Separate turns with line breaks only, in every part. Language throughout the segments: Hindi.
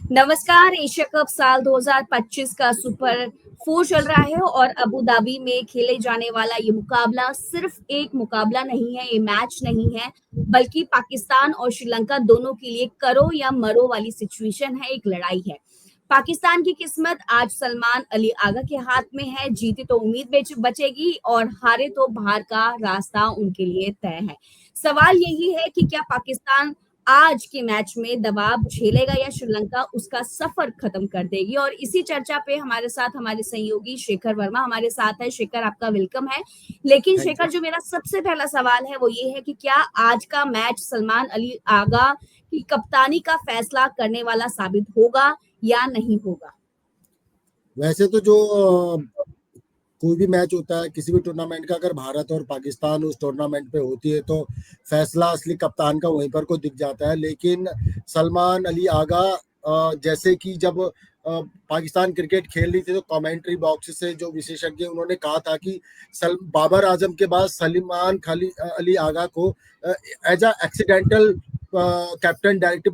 नमस्कार। एशिया कप साल 2025 का सुपर 4 चल रहा है और अबू धाबी में खेले जाने वाला ये मुकाबला सिर्फ एक मुकाबला नहीं है, ये मैच नहीं है, बल्कि पाकिस्तान और श्रीलंका दोनों के लिए करो या मरो वाली सिचुएशन है, एक लड़ाई है। पाकिस्तान की किस्मत आज सलमान अली आगा के हाथ में है, जीते तो उम्मीद बचेगी और हारे तो बाहर का रास्ता उनके लिए तय है। सवाल यही है कि क्या पाकिस्तान आज के मैच में दबाव झेलेगा या श्रीलंका उसका सफर खत्म कर देगी। और इसी चर्चा पे हमारे साथ हमारे सहयोगी शेखर वर्मा हमारे साथ है। शेखर, आपका वेलकम है। लेकिन
थैंक यू।
शेखर, जो मेरा सबसे पहला सवाल है वो ये है कि क्या आज का मैच सलमान अली आगा की कप्तानी का फैसला करने वाला साबित होगा या नहीं होगा?
वैसे तो जो कोई भी मैच होता है किसी भी टूर्नामेंट का, अगर भारत और पाकिस्तान उस टूर्नामेंट पे होती है तो फैसला असली कप्तान का वहीं पर को दिख जाता है। लेकिन सलमान अली आगा जैसे कि जब पाकिस्तान क्रिकेट खेल रही थी तो कमेंट्री बॉक्स से जो विशेषज्ञ उन्होंने कहा था कि बाबर आजम के बाद सलमान अली आगा को as a accidental captain director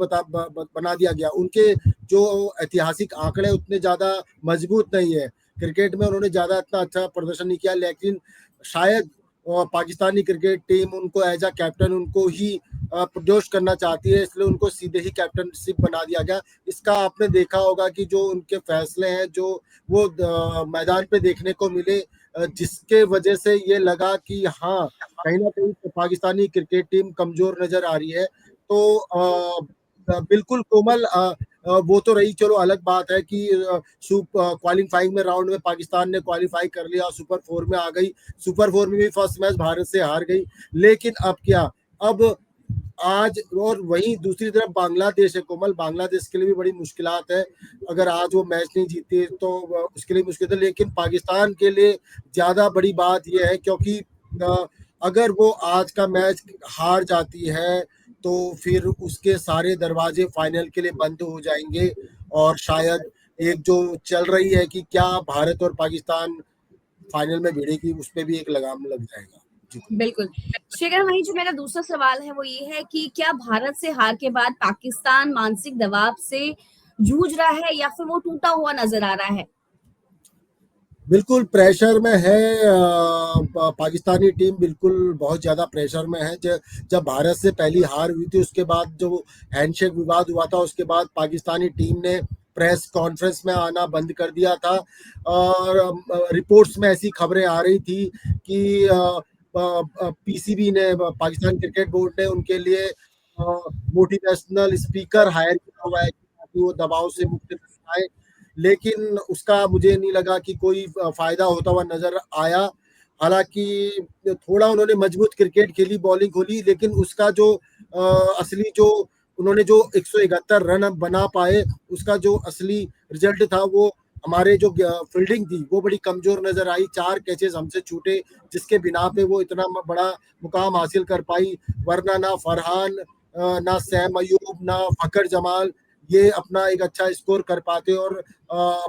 बना दिया गया। उनके जो ऐतिहासिक आंकड़े उतने ज्यादा मजबूत नहीं है, क्रिकेट में उन्होंने ज्यादा इतना अच्छा प्रदर्शन नहीं किया, लेकिन शायद पाकिस्तानी क्रिकेट टीम उनको एज अ कैप्टन उनको ही प्रदोष करना चाहती है, इसलिए उनको सीधे ही कैप्टनशिप बना दिया गया। इसका आपने देखा होगा कि जो उनके फैसले हैं जो वो मैदान पे देखने को मिले, जिसके वजह से ये लगा कि हाँ, कहीं ना कहीं पाकिस्तानी क्रिकेट टीम कमजोर नजर आ रही है। तो बिल्कुल कोमल, वो तो रही, चलो अलग बात है कि क्वालिफाइंग में राउंड में पाकिस्तान ने क्वालिफाई कर लिया, सुपर फोर में आ गई। सुपर फोर में भी फर्स्ट मैच भारत से हार गई। लेकिन अब क्या, अब आज और वहीं दूसरी तरफ बांग्लादेश है कोमल, बांग्लादेश के लिए भी बड़ी मुश्किलात है। अगर आज वो मैच नहीं जीती तो उसके लिए मुश्किल है, लेकिन पाकिस्तान के लिए ज्यादा बड़ी बात यह है क्योंकि अगर वो आज का मैच हार जाती है तो फिर उसके सारे दरवाजे फाइनल के लिए बंद हो जाएंगे, और शायद एक जो चल रही है कि क्या भारत और पाकिस्तान फाइनल में भिड़ेगी, उस पर भी एक लगाम लग जाएगा। जी।
बिल्कुल। शेखर, वहीं जो मेरा दूसरा सवाल है वो ये है कि क्या भारत से हार के बाद पाकिस्तान मानसिक दबाव से जूझ रहा है या फिर वो टूटा हुआ नजर आ रहा है?
बिल्कुल प्रेशर में है। पाकिस्तानी टीम बिल्कुल बहुत ज़्यादा प्रेशर में है। जब भारत से पहली हार हुई थी उसके बाद जो हैंडशेक विवाद हुआ था, उसके बाद पाकिस्तानी टीम ने प्रेस कॉन्फ्रेंस में आना बंद कर दिया था। और रिपोर्ट्स में ऐसी खबरें आ रही थी कि पीसीबी ने, पाकिस्तान क्रिकेट बोर्ड ने उनके लिए मोटिवेशनल स्पीकर हायर किया हुआ है ताकि वो दबाव से मुक्त रह पाए। लेकिन उसका मुझे नहीं लगा कि कोई फायदा होता हुआ नजर आया। हालांकि थोड़ा उन्होंने मजबूत क्रिकेट खेली, बॉलिंग खोली, लेकिन उसका जो असली जो उन्होंने जो 171 रन बना पाए, उसका जो असली रिजल्ट था वो हमारे जो फील्डिंग थी वो बड़ी कमजोर नजर आई। 4 कैचेस हमसे छूटे जिसके बिना पे वो इतना बड़ा मुकाम हासिल कर पाई, वरना ना फरहान, ना सैम अयूब, ना फकर जमाल ये अपना एक अच्छा स्कोर कर पाते और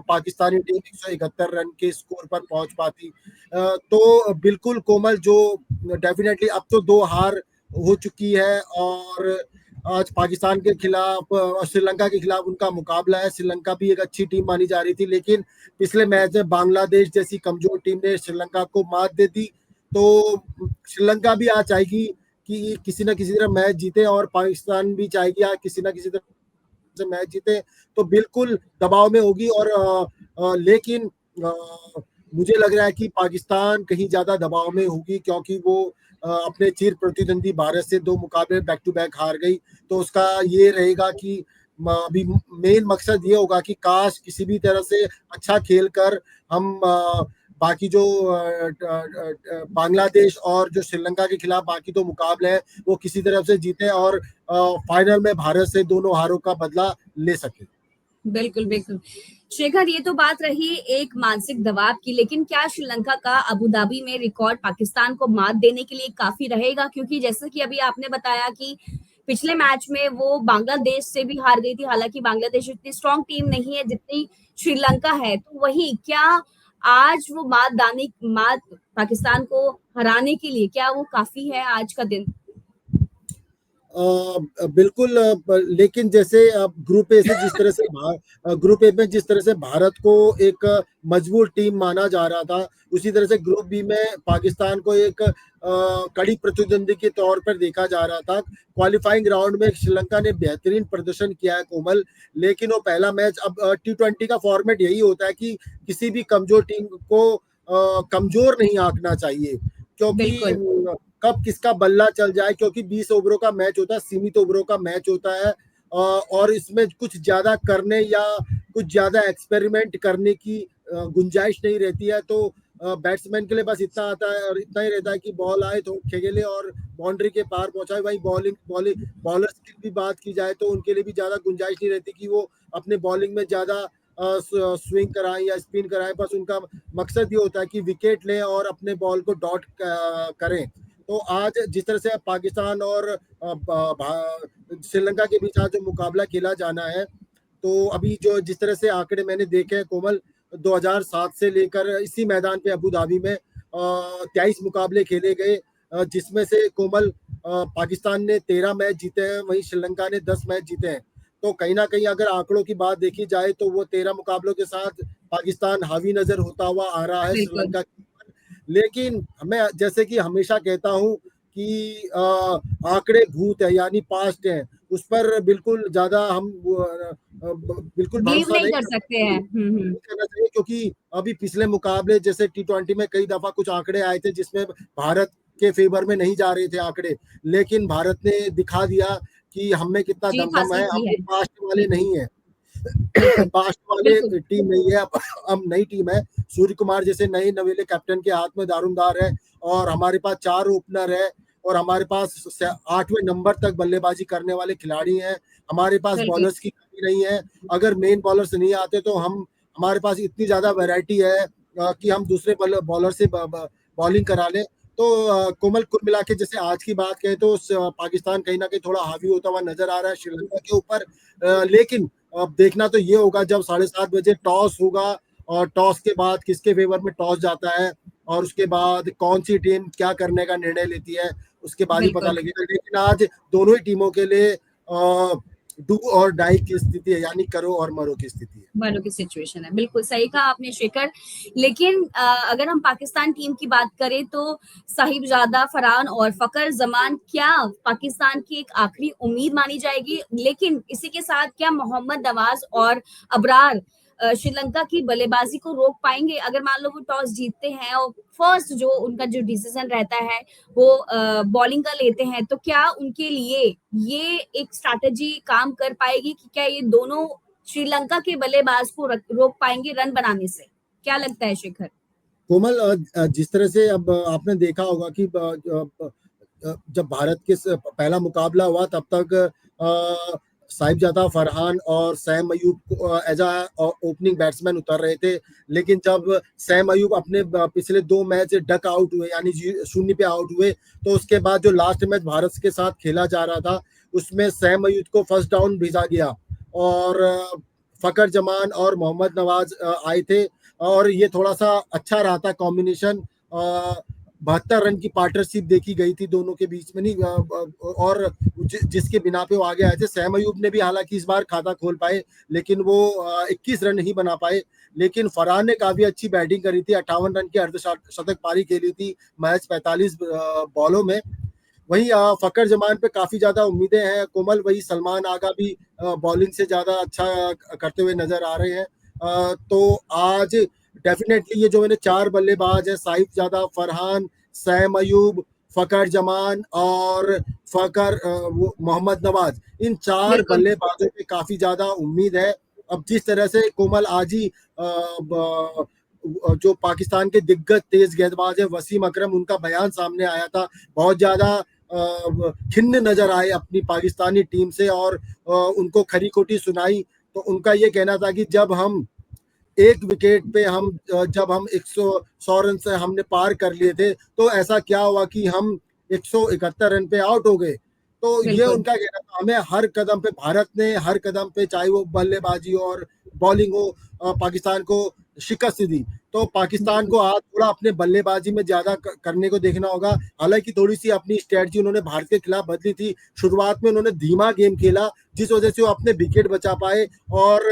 पाकिस्तानी टीम 171 रन के स्कोर पर पहुंच पाती। तो बिल्कुल कोमल, जो डेफिनेटली अब तो 2 हार हो चुकी है, और आज पाकिस्तान के खिलाफ और श्रीलंका के खिलाफ उनका मुकाबला है। श्रीलंका भी एक अच्छी टीम मानी जा रही थी, लेकिन पिछले मैच में बांग्लादेश जैसी कमजोर टीम ने श्रीलंका को मात दे दी। तो श्रीलंका भी आज चाहेगी कि किसी न किसी तरह मैच जीते, और पाकिस्तान भी चाहेगी आज किसी न किसी तरह से मैच जीते। तो बिल्कुल दबाव में होगी। और लेकिन मुझे लग रहा है कि पाकिस्तान कहीं ज्यादा दबाव में होगी, क्योंकि वो अपने चिर प्रतिद्वंदी भारत से 2 मुकाबले बैक टू बैक हार गई। तो उसका ये रहेगा कि अभी मेन मकसद ये होगा कि काश किसी भी तरह से अच्छा खेल कर हम बाकी जो बांग्लादेश और जो श्रीलंका के खिलाफ बाकी 2 मुकाबले हैं वो किसी तरफ से जीते और फाइनल में भारत से दोनों हारों का बदला ले सके।
बिल्कुल, बिल्कुल। शेखर, ये तो बात रही एक मानसिक दबाव की, लेकिन क्या श्रीलंका का अबू धाबी में रिकॉर्ड पाकिस्तान को मात देने के लिए काफ़ी रहेगा? क्योंकि जैसे कि अभी आपने बताया कि पिछले मैच में वो बांग्लादेश से भी हार गई थी, हालाँकि बांग्लादेश इतनी स्ट्रॉन्ग टीम नहीं है जितनी श्रीलंका है। तो वही क्या आज वो मात पाकिस्तान को हराने के लिए क्या वो काफ़ी है आज का दिन?
बिल्कुल, लेकिन जैसे ग्रुप ए से जिस तरह से ग्रुप ए में जिस तरह से भारत को एक मजबूत टीम माना जा रहा था, उसी तरह से ग्रुप बी में पाकिस्तान को एक कड़ी प्रतिद्वंदी के तौर पर देखा जा रहा था। क्वालिफाइंग राउंड में श्रीलंका ने बेहतरीन प्रदर्शन किया है कोमल, लेकिन वो पहला मैच, अब T20 का फॉर्मेट यही होता है कि किसी भी कमजोर टीम को कमजोर नहीं आंकना चाहिए, क्योंकि
बिल्कुल।
कब किसका बल्ला चल जाए, क्योंकि 20 ओवरों का मैच होता है, सीमित ओवरों का मैच होता है, और इसमें कुछ ज्यादा करने या कुछ ज्यादा एक्सपेरिमेंट करने की गुंजाइश नहीं रहती है। तो बैट्समैन के लिए बस इतना आता है और इतना ही रहता है कि बॉल आए तो खेले और बाउंड्री के पार पहुंचाए। वहीं बॉलर्स की भी बात की जाए तो उनके लिए भी ज्यादा गुंजाइश नहीं रहती कि वो अपने बॉलिंग में ज्यादा स्विंग कराएं या स्पिन कराएं। बस उनका मकसद ये होता है कि विकेट लें और अपने बॉल को डॉट करें। तो आज जिस तरह से पाकिस्तान और श्रीलंका के बीच आज जो मुकाबला खेला जाना है, तो अभी जो जिस तरह से आंकड़े मैंने देखे हैं कोमल, 2007 से लेकर इसी मैदान पे अबू धाबी में 23 मुकाबले खेले गए, जिसमें से कोमल पाकिस्तान ने 13 मैच जीते हैं, वहीं श्रीलंका ने 10 मैच जीते हैं। तो कहीं ना कहीं अगर आंकड़ों की बात देखी जाए तो वो 13 मुकाबलों के साथ पाकिस्तान हावी नजर होता हुआ आ रहा है
बिल्कुल।
श्रीलंका के ऊपर। लेकिन मैं जैसे कि हमेशा कहता हूं कि आंकड़े भूत है, यानी पास्ट है, उस पर बिल्कुल ज्यादा हम बिल्कुल
बिलीव
भरोसा
नहीं
नहीं
कर सकते हैं।
करना चाहिए, क्योंकि अभी पिछले मुकाबले जैसे T20 में कई दफा कुछ आंकड़े आए थे जिसमें भारत के फेवर में नहीं जा रहे थे आंकड़े, लेकिन भारत ने दिखा दिया कि हम में कितना
जीत
दमखम
हासिल
है।
की
हम
है।
वो पास्ट वाले नहीं है।
बिल्कुल।
पास्ट
बिल्कुल।
वाले टीम नहीं है, अब नई टीम है। सूर्य कुमार जैसे नए नवेले कैप्टन के हाथ में दारोमदार है, और हमारे पास 4 ओपनर है, और हमारे पास 8वें नंबर तक बल्लेबाजी करने वाले खिलाड़ी हैं। हमारे पास
बिल्कुल।
बॉलर्स की कमी नहीं है। अगर मेन बॉलर्स नहीं आते तो हमारे पास इतनी ज्यादा वैरायटी है कि हम दूसरे बॉलर से बॉलिंग करा लें। तो कोमल, कुल मिला के जैसे आज की बात करें तो पाकिस्तान कहीं ना कहीं थोड़ा हावी होता हुआ नजर आ रहा है श्रीलंका के ऊपर। लेकिन अब देखना तो ये होगा जब 7:30 बजे टॉस होगा, और टॉस के बाद किसके फेवर में टॉस जाता है, और उसके बाद कौन सी टीम क्या करने का निर्णय लेती है, उसके बाद ही पता
बिल्कुल।
लगेगा। लेकिन आज दोनों ही टीमों के लिए डू और डाई की स्थिति है, यानी करो और मरो की स्थिति है।
वालों की सिचुएशन है। बिल्कुल सही कहा आपने शेखर। लेकिन अगर हम पाकिस्तान टीम की बात करें तो साहिबजादा, फरहान और फकर जमान क्या पाकिस्तान की एक आखिरी उम्मीद मानी जाएगी? लेकिन इसी के साथ क्या मोहम्मद नवाज और अबरार श्रीलंका की बल्लेबाजी को रोक पाएंगे? अगर मान लो वो टॉस जीतते हैं और फर्स्ट जो उनका जो डिसीजन रहता है वो बॉलिंग का लेते हैं, तो क्या उनके लिए ये एक स्ट्रैटेजी काम कर पाएगी कि क्या ये दोनों श्रीलंका के बल्लेबाज को रोक पाएंगे रन बनाने से? क्या लगता है शेखर?
कोमल, जिस तरह से अब आपने देखा होगा कि जब भारत के पहला मुकाबला हुआ तब तक साहिबजादा, फरहान और Saim Ayub as a opening batsman उतर रहे थे। लेकिन जब सैम अयूब अपने पिछले 2 मैच डक आउट हुए, यानी 0 पे आउट हुए, तो उसके बाद जो लास्ट मैच भारत के साथ खेला जा रहा था उसमें सैम अयूब को फर्स्ट डाउन भेजा गया, और फकर जमान और मोहम्मद नवाज आए थे, और ये थोड़ा सा अच्छा रहा था कॉम्बिनेशन। 72 रन की पार्टनरशिप देखी गई थी दोनों के बीच में, नहीं और जिसके बिना पे वो आगे आए थे। सैम अयूब ने भी हालांकि इस बार खाता खोल पाए, लेकिन वो 21 रन नहीं बना पाए। लेकिन फरहान ने काफी अच्छी बैटिंग करी थी, 58 रन की अर्धशतक पारी खेली थी मैच 45 बॉलों में। वही फकर जमान पे काफी ज्यादा उम्मीदें हैं कोमल। वही सलमान आगा भी बॉलिंग से ज्यादा अच्छा करते हुए नजर आ रहे हैं। तो आज डेफिनेटली ये जो मैंने 4 बल्लेबाज है, साहिबजादा, फरहान, सैम अयूब, फकर जमान और मोहम्मद नवाज, इन 4
बिल्कुल।
बल्लेबाजों पे काफी ज्यादा उम्मीद है। अब जिस तरह से कोमल आज ही जो पाकिस्तान के दिग्गज तेज गेंदबाज है वसीम अकरम, उनका बयान सामने आया था, बहुत ज्यादा खिन्न नजर आए अपनी पाकिस्तानी टीम से, और उनको खरी खोटी सुनाई। तो उनका ये कहना था कि जब हम एक विकेट पे जब हम 100 रन से हमने पार कर लिए थे, तो ऐसा क्या हुआ कि हम 171 रन पे आउट हो गए। तो ये
बिल्कुल,
उनका कहना था, हमें हर कदम पे, भारत ने हर कदम पे, चाहे वो बल्लेबाजी और बॉलिंग हो, पाकिस्तान को शिकस्त दी। तो पाकिस्तान
बिल्कुल,
को आज थोड़ा अपने बल्लेबाजी में ज्यादा करने को देखना होगा। हालांकि थोड़ी सी अपनी स्ट्रेटजी उन्होंने भारत के खिलाफ बदली थी। शुरुआत में उन्होंने धीमा गेम खेला, जिस वजह से वो अपने विकेट बचा पाए और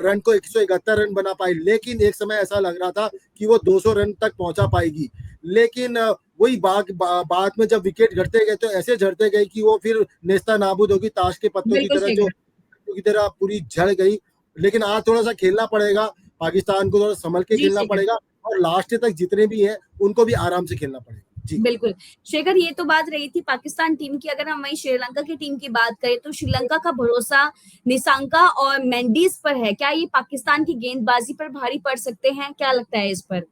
रन को 171 रन बना पाए। लेकिन एक समय ऐसा लग रहा था कि वो 200 रन तक पहुंचा पाएगी, लेकिन वही बाद में जब विकेट घटते गए तो ऐसे झड़ते गए कि वो फिर नेस्ता नाबूद होगी, ताश के पत्तों की
बिल्कुल
तरह,
सही
जो
कहा।
की तरह पूरी झड़ गई। लेकिन आज थोड़ा सा खेलना पड़ेगा, पाकिस्तान को थोड़ा संभल के
जी,
खेलना
शेखर।
पड़ेगा और लास्ट तक जितने भी हैं उनको भी आराम से खेलना पड़ेगा। जी।
बिल्कुल। शेखर, ये तो बात रही थी पाकिस्तान टीम की। अगर हम वहीं श्रीलंका की टीम की बात करें तो श्रीलंका का भरोसा निसांका और मेंडिस पर है। क्या ये पाकिस्तान की गेंदबाजी पर भारी पड़ सकते हैं? क्या लगता है इस पर?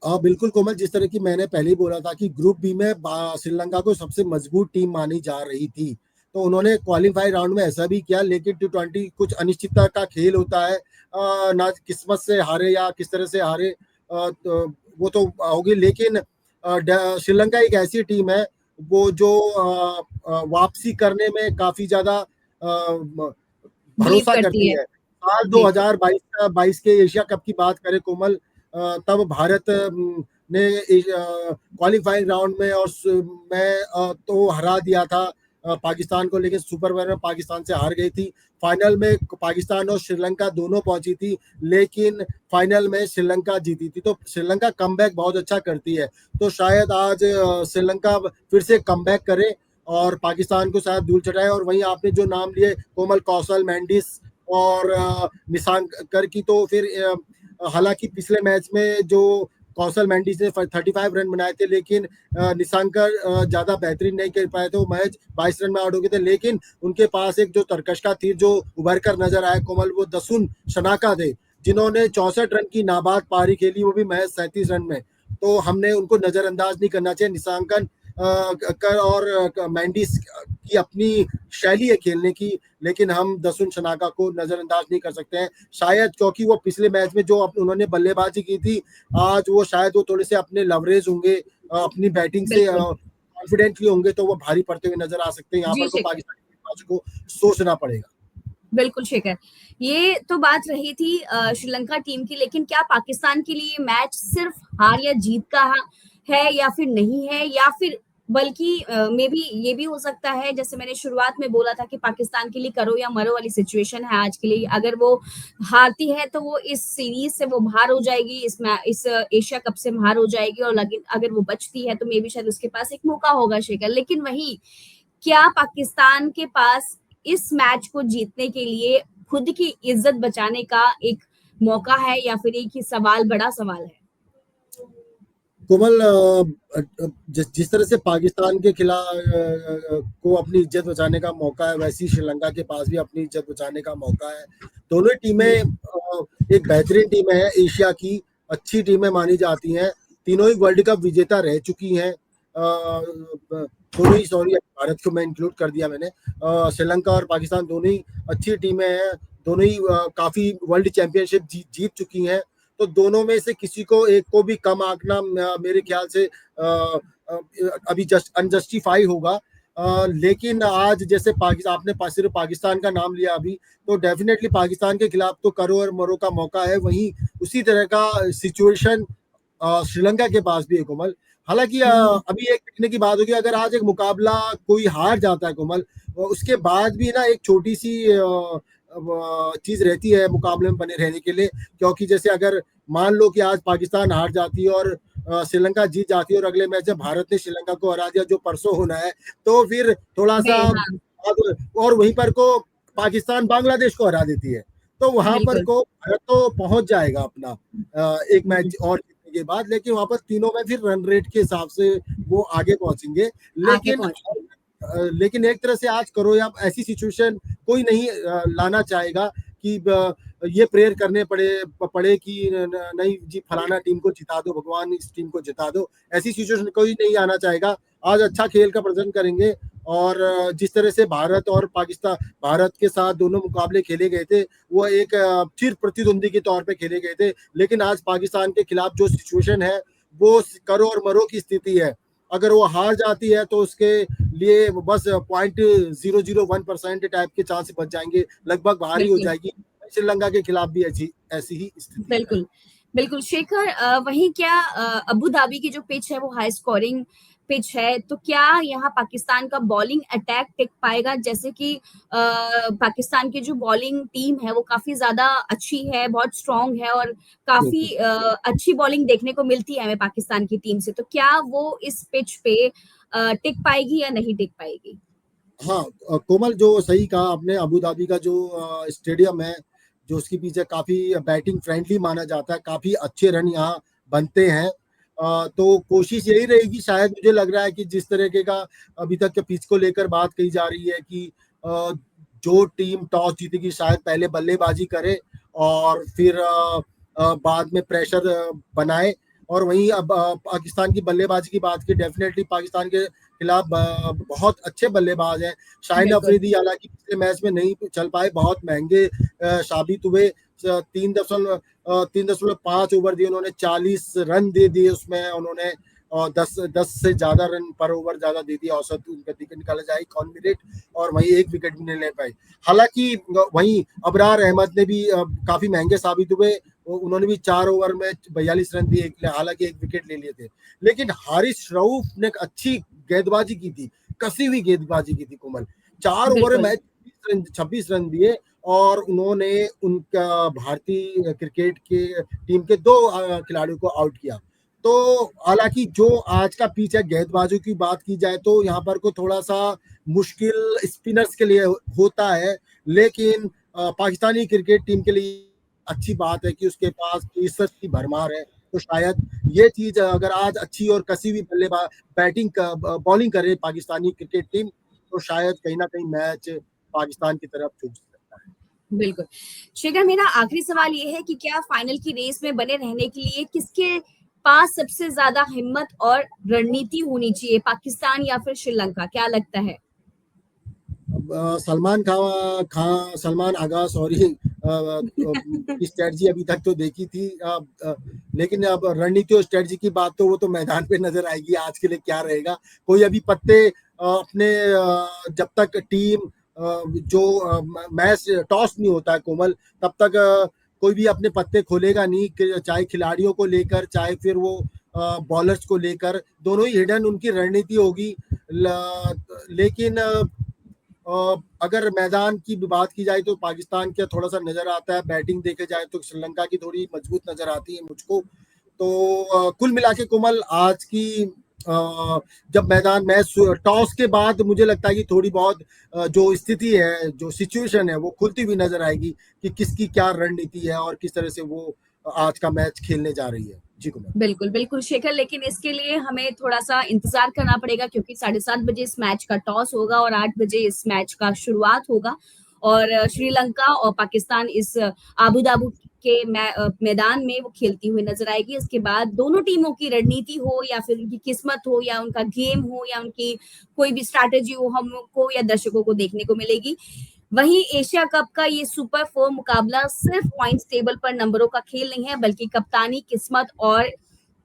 बिल्कुल कोमल, जिस तरह की मैंने पहले ही बोला था कि ग्रुप बी में श्रीलंका को सबसे मजबूत टीम मानी जा रही थी, तो उन्होंने क्वालिफाई राउंड में ऐसा भी किया। लेकिन T20 कुछ अनिश्चितता का खेल होता है, ना किस्मत से हारे या किस तरह से हारे, तो वो तो होगी। लेकिन श्रीलंका एक ऐसी टीम है वो जो वापसी करने में काफी ज्यादा
बिलीव
भरोसा
करती
करती
है।
है। साल
बिल्कुल,
2022 के एशिया कप की बात करें कोमल, तब भारत ने क्वालिफाइंग राउंड में तो हरा दिया था पाकिस्तान को, लेकिन सुपर ओवर में पाकिस्तान से हार गई थी। फाइनल में पाकिस्तान और श्रीलंका दोनों पहुंची थी, लेकिन फाइनल में श्रीलंका जीती थी। तो श्रीलंका कमबैक बहुत अच्छा करती है, तो शायद आज श्रीलंका फिर से कमबैक करे और पाकिस्तान को शायद धूल चटाए। और वहीं आपने जो नाम लिए कोमल, कौशल, मेंडिस और निशांकर की, तो फिर हालांकि पिछले मैच में जो कौशल मेंडिस ने 35 रन बनाए थे, लेकिन निशांकर ज्यादा बेहतरीन नहीं कर पाए थे। वो मैच 22 रन में आउट हो गए थे। लेकिन उनके पास एक जो तरकश तीर जो उभर कर नजर आया कोमल, वो दसुन शनाका थे, जिन्होंने 64 रन की नाबाद पारी खेली, वो भी महज 37 रन में। तो हमने उनको नजरअंदाज नहीं करना चाहिए। निशांकन कर और मैंडिस की अपनी शैली है खेलने की, लेकिन हम दसुन शनाका को नजरअंदाज नहीं कर सकते हैं। शायद क्योंकि वो पिछले मैच में जो उन्होंने बल्लेबाजी की थी, आज वो शायद वो थोड़े से अपने लवरेज होंगे, अपनी बैटिंग से
बिल्कुल।
कॉन्फिडेंटली होंगे, तो वो भारी पड़ते हुए नजर आ सकते हैं। यहाँ
जी,
पर तो
शेखर।
पाकिस्तान को सोचना पड़ेगा।
बिल्कुल शेखर। ये तो बात रही थी श्रीलंका टीम की, लेकिन क्या पाकिस्तान के लिए मैच सिर्फ हार या जीत का है या फिर नहीं है, या फिर बल्कि मे बी ये भी हो सकता है, जैसे मैंने शुरुआत में बोला था कि पाकिस्तान के लिए करो या मरो वाली सिचुएशन है आज के लिए। अगर वो हारती है तो वो इस सीरीज से वो बाहर हो जाएगी, इस एशिया कप से बाहर हो जाएगी, और लेकिन अगर वो बचती है तो मे बी शायद उसके पास एक मौका होगा शेखर। लेकिन वही, क्या पाकिस्तान के पास इस मैच को जीतने के लिए खुद की इज्जत बचाने का एक मौका है, या फिर एक ही सवाल, बड़ा सवाल है?
कोमल, जिस तरह से पाकिस्तान के खिलाफ को अपनी इज्जत बचाने का मौका है, वैसी श्रीलंका के पास भी अपनी इज्जत बचाने का मौका है। दोनों टीमें एक बेहतरीन टीम है, एशिया की अच्छी टीमें मानी जाती हैं। तीनों ही वर्ल्ड कप विजेता रह चुकी हैं। दोनों ही, सॉरी भारत को मैं इंक्लूड कर दिया मैंने, श्रीलंका और पाकिस्तान दोनों ही अच्छी टीमें हैं। दोनों ही काफी वर्ल्ड चैंपियनशिप जीत चुकी हैं। तो दोनों में से किसी को एक को भी कम आंकना मेरे ख्याल से अभी जस्ट अनजस्टिफाई होगा। लेकिन आज जैसे पाकिस्तान, आपने सिर्फ पाकिस्तान का नाम लिया अभी, तो डेफिनेटली पाकिस्तान के खिलाफ तो करो और मरो का मौका है। वहीं उसी तरह का सिचुएशन श्रीलंका के पास भी है कोमल। हालांकि अभी एक देखने की बात होगी, अगर आज एक मुकाबला कोई हार जाता है कोमल, उसके बाद भी ना एक छोटी सी चीज रहती है मुकाबले में बने रहने के लिए। क्योंकि जैसे अगर मान लो कि आज पाकिस्तान हार जाती है और श्रीलंका जीत जाती है, और अगले मैच में भारत ने श्रीलंका को हरा दिया जो परसों होना है, तो फिर थोड़ा सा
हाँ,
और वहीं पर को पाकिस्तान बांग्लादेश को हरा देती है, तो वहां पर
बिल्कुल।
को भारत तो पहुंच जाएगा अपना एक मैच और जीतने के बाद। लेकिन वहां पर तीनों में फिर रन रेट के हिसाब से वो आगे पहुंचेंगे।
आगे
लेकिन
पहुंचे।
लेकिन एक तरह से आज करो या ऐसी सिचुएशन कोई नहीं लाना चाहेगा कि ये प्रेयर करने पड़े कि नहीं जी फलाना टीम को जिता दो, भगवान इस टीम को जिता दो, ऐसी सिचुएशन कोई नहीं आना चाहेगा। आज अच्छा खेल का प्रदर्शन करेंगे। और जिस तरह से भारत और पाकिस्तान, भारत के साथ दोनों मुकाबले खेले गए थे, वो एक चिर प्रतिद्वंदी के तौर पे खेले गए थे। लेकिन आज पाकिस्तान के खिलाफ जो सिचुएशन है, वो करो और मरो की स्थिति है। अगर वो हार जाती है तो उसके लिए बस 0.001% टाइप के चांस बच जाएंगे, लगभग बाहर ही हो
बिल्कुल।
जाएगी। श्रीलंका के खिलाफ भी ऐसी ही स्थिति है।
बिल्कुल, बिल्कुल शेखर, वहीं क्या अबू धाबी की जो पिच है वो हाई स्कोरिंग पिच है, तो क्या यहाँ पाकिस्तान का बॉलिंग अटैक टिक पाएगा? जैसे कि पाकिस्तान की जो बॉलिंग टीम है वो काफ़ी ज़्यादा अच्छी है, बहुत स्ट्रॉन्ग है और काफ़ी
बिल्कुल।
अच्छी बॉलिंग देखने को मिलती है हमें पाकिस्तान की टीम से, तो क्या वो इस पिच पे टिक पाएगी या नहीं टिक पाएगी?
हाँ, कोमल जो सही कहा आपने, अबू धाबी का जो स्टेडियम है, जो उसके पीछे काफी बैटिंग फ्रेंडली माना जाता है, काफी अच्छे रन यहाँ बनते हैं। तो कोशिश यही रहेगी, शायद मुझे लग रहा है कि जिस तरीके का अभी तक के पिच को लेकर बात कही जा रही है कि जो टीम टॉस जीतेगी शायद पहले बल्लेबाजी करे और फिर बाद में प्रेशर बनाए। और वहीं अब पाकिस्तान की बल्लेबाजी की बात की, डेफिनेटली पाकिस्तान के खिलाफ बहुत अच्छे बल्लेबाज हैं। शाहिन
बिल्कुल,
अफरीदी हालांकि पिछले मैच में नहीं चल पाए, बहुत महंगे साबित हुए। 3.5 ओवर दिए उन्होंने, 40 रन दे दिए उसमें उन्होंने, और 10 से ज्यादा रन पर ओवर ज्यादा दे दिया औसत उनका निकाला जाए कॉन रेट, और वहीं एक विकेट भी नहीं ले पाए। हालांकि वहीं अबरार अहमद ने भी काफी महंगे साबित हुए, उन्होंने भी 4 ओवर में 42 रन दिए, हालांकि एक विकेट ले लिए थे। लेकिन हारिस रऊफ ने अच्छी गेंदबाजी की थी, कसी हुई गेंदबाजी की थी कोमल। 4 ओवर में
बिल्कुल,
26 रन दिए, और उन्होंने उनका भारतीय क्रिकेट के टीम के 2 खिलाड़ियों को आउट किया। तो हालांकि जो आज का पिच है, गेंदबाजों की बात की जाए तो यहाँ पर को थोड़ा सा मुश्किल स्पिनर्स के लिए होता है, लेकिन पाकिस्तानी क्रिकेट टीम के लिए अच्छी बात है कि उसके पास पेसर्स की भरमार है। तो शायद ये चीज अगर आज अच्छी और कसी हुई बल्लेबाज बैटिंग बॉलिंग करे पाकिस्तानी क्रिकेट टीम, तो शायद कहीं ना कहीं मैच पाकिस्तान की तरफ झुक सकता है।
बिल्कुल। शेखर, मेरा आखिरी सवाल ये है कि क्या फाइनल की रेस में बने रहने के लिए किसके पास सबसे ज़्यादा हिम्मत और रणनीति होनी चाहिए, पाकिस्तान या फिर श्रीलंका? क्या लगता है?
सलमान आगा सॉरी की स्ट्रेटजी अभी तक तो देखी थी, लेकिन अब रणनीति और स्ट्रेटजी की बात तो वो तो मैदान पे नजर आएगी आज के लिए क्या रहेगा। कोई अभी पत्ते अपने जब तक टीम जो मैच टॉस नहीं होता है कोमल, तब तक कोई भी अपने पत्ते खोलेगा नहीं, चाहे खिलाड़ियों को लेकर चाहे फिर वो बॉलर्स को लेकर, दोनों ही हिडन उनकी रणनीति होगी। लेकिन अगर मैदान की बात की जाए तो पाकिस्तान का थोड़ा सा नजर आता है, बैटिंग देखे जाए तो श्रीलंका की थोड़ी मजबूत नजर आती है मुझको। तो कुल मिला के कोमल आज की जब मैदान मैच टॉस के बाद मुझे लगता है कि थोड़ी बहुत जो स्थिति है, जो सिचुएशन है, वो खुलती हुई नजर आएगी कि किसकी क्या रणनीति है और किस तरह से वो आज का मैच खेलने जा रही है। जी कुमार।
बिल्कुल, बिल्कुल शेखर, लेकिन इसके लिए हमें थोड़ा-सा इंतज़ार करना पड़ेगा क्योंकि 7:30 बजे इस मैच का टॉस होगा और 8 बजे इस मैच का शुरुआत होगा और श्रीलंका और पाकिस्तान इस अबू धाबी के मैदान में वो खेलती हुई नज़र आएगी। इसके बाद दोनों टीमों की रणनीति हो या फिर उनकी किस्मत हो या उनका गेम हो या उनकी कोई भी स्ट्रैटेजी हो, हमको या दर्शकों को देखने को मिलेगी। वहीं एशिया कप का ये सुपर 4 मुकाबला सिर्फ पॉइंट्स टेबल पर नंबरों का खेल नहीं है, बल्कि कप्तानी, किस्मत और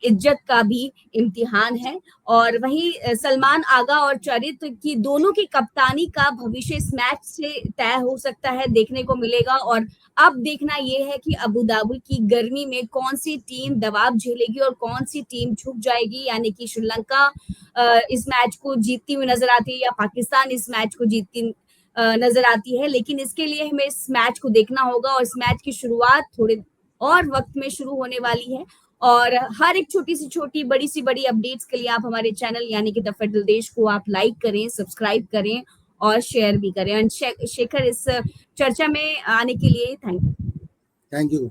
इज्जत का भी इम्तिहान है। और वहीं सलमान आगा और चरित की दोनों की कप्तानी का भविष्य इस मैच से तय हो सकता है, देखने को मिलेगा। और अब देखना ये है कि अबू धाबी की गर्मी में कौन सी टीम दबाव झेलेगी और कौन सी टीम झुक जाएगी, यानी कि श्रीलंका इस मैच को जीतती हुई नजर आती है या पाकिस्तान इस मैच को जीतती नजर आती है। लेकिन इसके लिए हमें इस मैच को देखना होगा और इस मैच की शुरुआत थोड़े और वक्त में शुरू होने वाली है। और हर एक छोटी सी छोटी, बड़ी सी बड़ी अपडेट्स के लिए आप हमारे चैनल यानी कि द फेडरल देश को आप लाइक करें, सब्सक्राइब करें और शेयर भी करें। शेखर, इस चर्चा में आने के लिए थैंक यू।
Thank you.